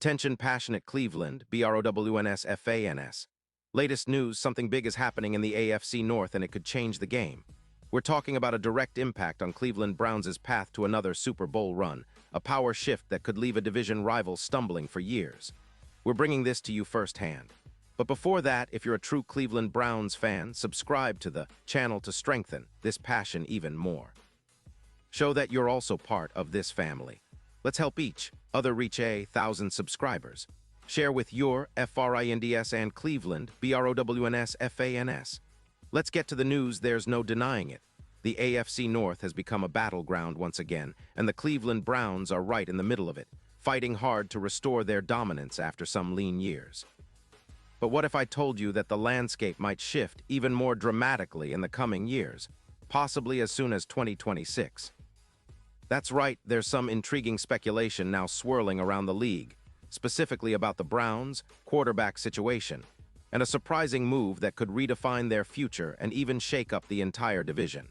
Attention passionate Cleveland, BROWNS. Latest news, something big is happening in the AFC North and it could change the game. We're talking about a direct impact on Cleveland Browns' path to another Super Bowl run, a power shift that could leave a division rival stumbling for years. We're bringing this to you firsthand. But before that, if you're a true Cleveland Browns fan, subscribe to the channel to strengthen this passion even more. Show that you're also part of this family. Let's help each other reach 1,000 subscribers. Share with your FRINDS and Cleveland, BROWNS. Let's get to the news, there's no denying it. The AFC North has become a battleground once again, and the Cleveland Browns are right in the middle of it, fighting hard to restore their dominance after some lean years. But what if I told you that the landscape might shift even more dramatically in the coming years, possibly as soon as 2026? That's right, there's some intriguing speculation now swirling around the league, specifically about the Browns' quarterback situation, and a surprising move that could redefine their future and even shake up the entire division.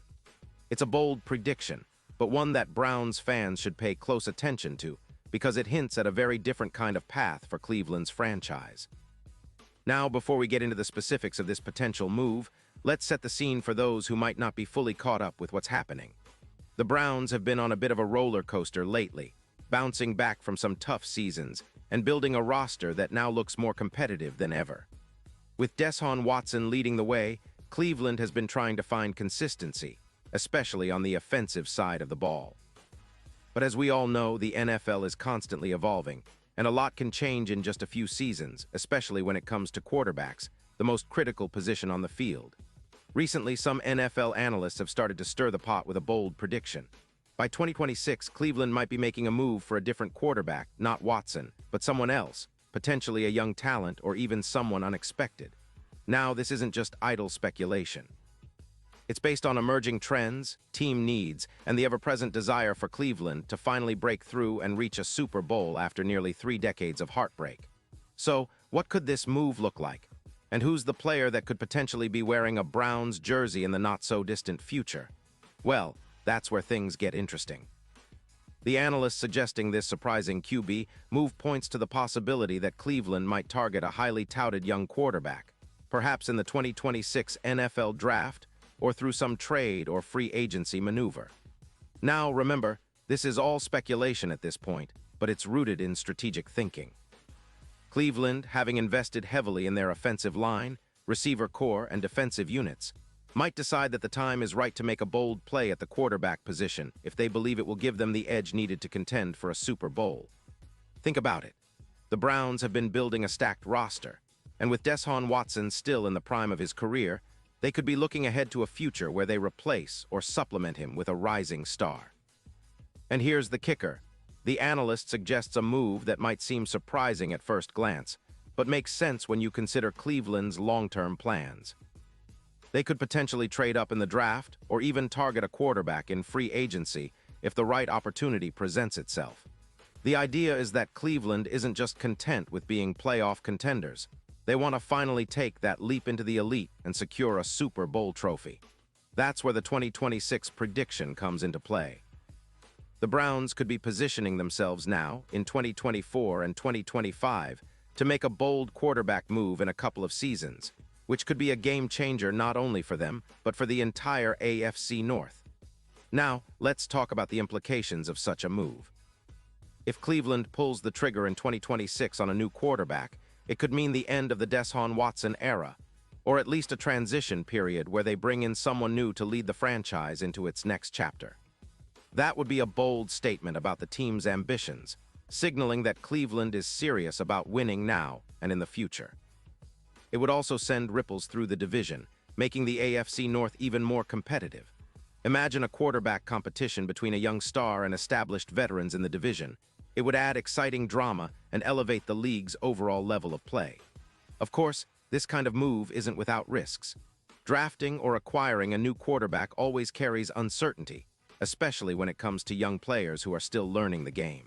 It's a bold prediction, but one that Browns fans should pay close attention to, because it hints at a very different kind of path for Cleveland's franchise. Now, before we get into the specifics of this potential move, let's set the scene for those who might not be fully caught up with what's happening. The Browns have been on a bit of a roller coaster lately, bouncing back from some tough seasons and building a roster that now looks more competitive than ever. With Deshaun Watson leading the way, Cleveland has been trying to find consistency, especially on the offensive side of the ball. But as we all know, the NFL is constantly evolving, and a lot can change in just a few seasons, especially when it comes to quarterbacks, the most critical position on the field. Recently, some NFL analysts have started to stir the pot with a bold prediction. By 2026, Cleveland might be making a move for a different quarterback, not Watson, but someone else, potentially a young talent or even someone unexpected. Now, this isn't just idle speculation. It's based on emerging trends, team needs, and the ever-present desire for Cleveland to finally break through and reach a Super Bowl after nearly 3 decades of heartbreak. So, what could this move look like? And who's the player that could potentially be wearing a Browns jersey in the not-so-distant future? Well, that's where things get interesting. The analysts suggesting this surprising QB move points to the possibility that Cleveland might target a highly touted young quarterback, perhaps in the 2026 NFL Draft or through some trade or free agency maneuver. Now, remember, this is all speculation at this point, but it's rooted in strategic thinking. Cleveland, having invested heavily in their offensive line, receiver core, and defensive units, might decide that the time is right to make a bold play at the quarterback position if they believe it will give them the edge needed to contend for a Super Bowl. Think about it. The Browns have been building a stacked roster, and with Deshaun Watson still in the prime of his career, they could be looking ahead to a future where they replace or supplement him with a rising star. And here's the kicker. The analyst suggests a move that might seem surprising at first glance, but makes sense when you consider Cleveland's long-term plans. They could potentially trade up in the draft or even target a quarterback in free agency if the right opportunity presents itself. The idea is that Cleveland isn't just content with being playoff contenders. They want to finally take that leap into the elite and secure a Super Bowl trophy. That's where the 2026 prediction comes into play. The Browns could be positioning themselves now, in 2024 and 2025, to make a bold quarterback move in a couple of seasons, which could be a game-changer not only for them, but for the entire AFC North. Now, let's talk about the implications of such a move. If Cleveland pulls the trigger in 2026 on a new quarterback, it could mean the end of the Deshaun Watson era, or at least a transition period where they bring in someone new to lead the franchise into its next chapter. That would be a bold statement about the team's ambitions, signaling that Cleveland is serious about winning now and in the future. It would also send ripples through the division, making the AFC North even more competitive. Imagine a quarterback competition between a young star and established veterans in the division. It would add exciting drama and elevate the league's overall level of play. Of course, this kind of move isn't without risks. Drafting or acquiring a new quarterback always carries uncertainty, especially when it comes to young players who are still learning the game.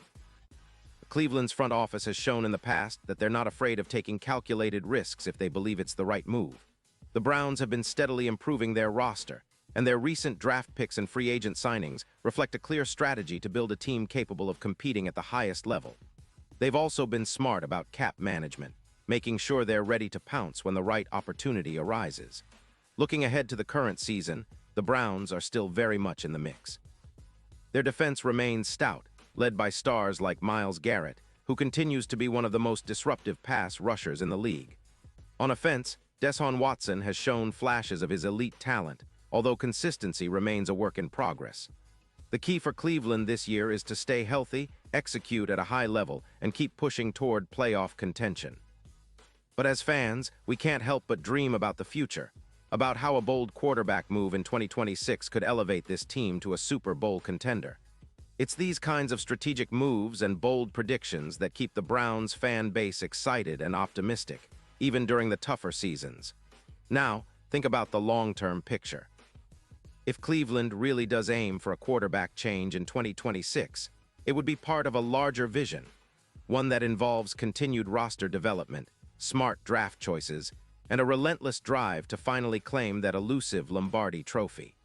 Cleveland's front office has shown in the past that they're not afraid of taking calculated risks if they believe it's the right move. The Browns have been steadily improving their roster, and their recent draft picks and free agent signings reflect a clear strategy to build a team capable of competing at the highest level. They've also been smart about cap management, making sure they're ready to pounce when the right opportunity arises. Looking ahead to the current season, the Browns are still very much in the mix. Their defense remains stout, led by stars like Myles Garrett, who continues to be one of the most disruptive pass rushers in the league. On offense, Deshaun Watson has shown flashes of his elite talent, although consistency remains a work in progress. The key for Cleveland this year is to stay healthy, execute at a high level, and keep pushing toward playoff contention. But as fans, we can't help but dream about the future, about how a bold quarterback move in 2026 could elevate this team to a Super Bowl contender. It's these kinds of strategic moves and bold predictions that keep the Browns fan base excited and optimistic, even during the tougher seasons. Now, think about the long-term picture. If Cleveland really does aim for a quarterback change in 2026, it would be part of a larger vision, one that involves continued roster development, smart draft choices, and a relentless drive to finally claim that elusive Lombardi trophy.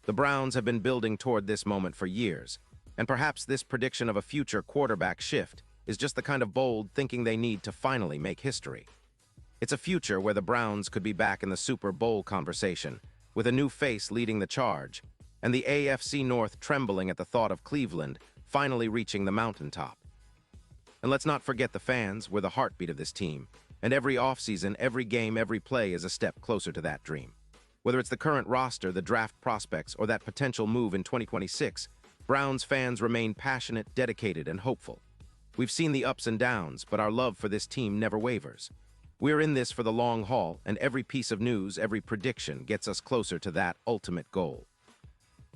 The Browns have been building toward this moment for years, and perhaps this prediction of a future quarterback shift is just the kind of bold thinking they need to finally make history. It's a future where the Browns could be back in the Super Bowl conversation, with a new face leading the charge, and the AFC North trembling at the thought of Cleveland finally reaching the mountaintop. And let's not forget the fans were the heartbeat of this team, and every offseason, every game, every play is a step closer to that dream. Whether it's the current roster, the draft prospects, or that potential move in 2026, Browns fans remain passionate, dedicated, and hopeful. We've seen the ups and downs, but our love for this team never wavers. We're in this for the long haul, and every piece of news, every prediction gets us closer to that ultimate goal.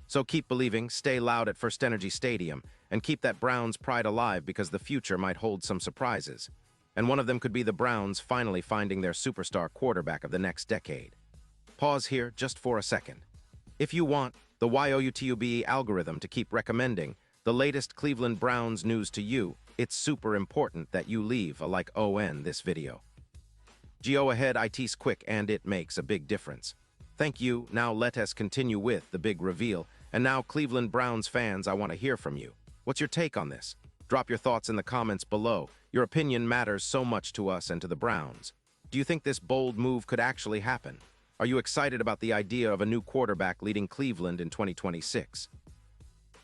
So keep believing, stay loud at First Energy Stadium, and keep that Browns pride alive because the future might hold some surprises. And one of them could be the Browns finally finding their superstar quarterback of the next decade. Pause here just for a second. If you want the YOUTUBE algorithm to keep recommending the latest Cleveland Browns news to you, it's super important that you leave a like on this video. Go ahead, it's quick and it makes a big difference. Thank you. Now let us continue with the big reveal. And now, Cleveland Browns fans, I want to hear from you. What's your take on this? Drop your thoughts in the comments below. Your opinion matters so much to us and to the Browns. Do you think this bold move could actually happen? Are you excited about the idea of a new quarterback leading Cleveland in 2026?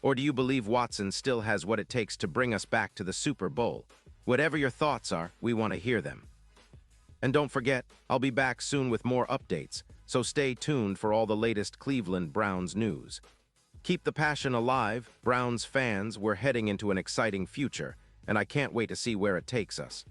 Or do you believe Watson still has what it takes to bring us back to the Super Bowl? Whatever your thoughts are, we want to hear them. And don't forget, I'll be back soon with more updates, so stay tuned for all the latest Cleveland Browns news. Keep the passion alive, Browns fans. We're heading into an exciting future, and I can't wait to see where it takes us.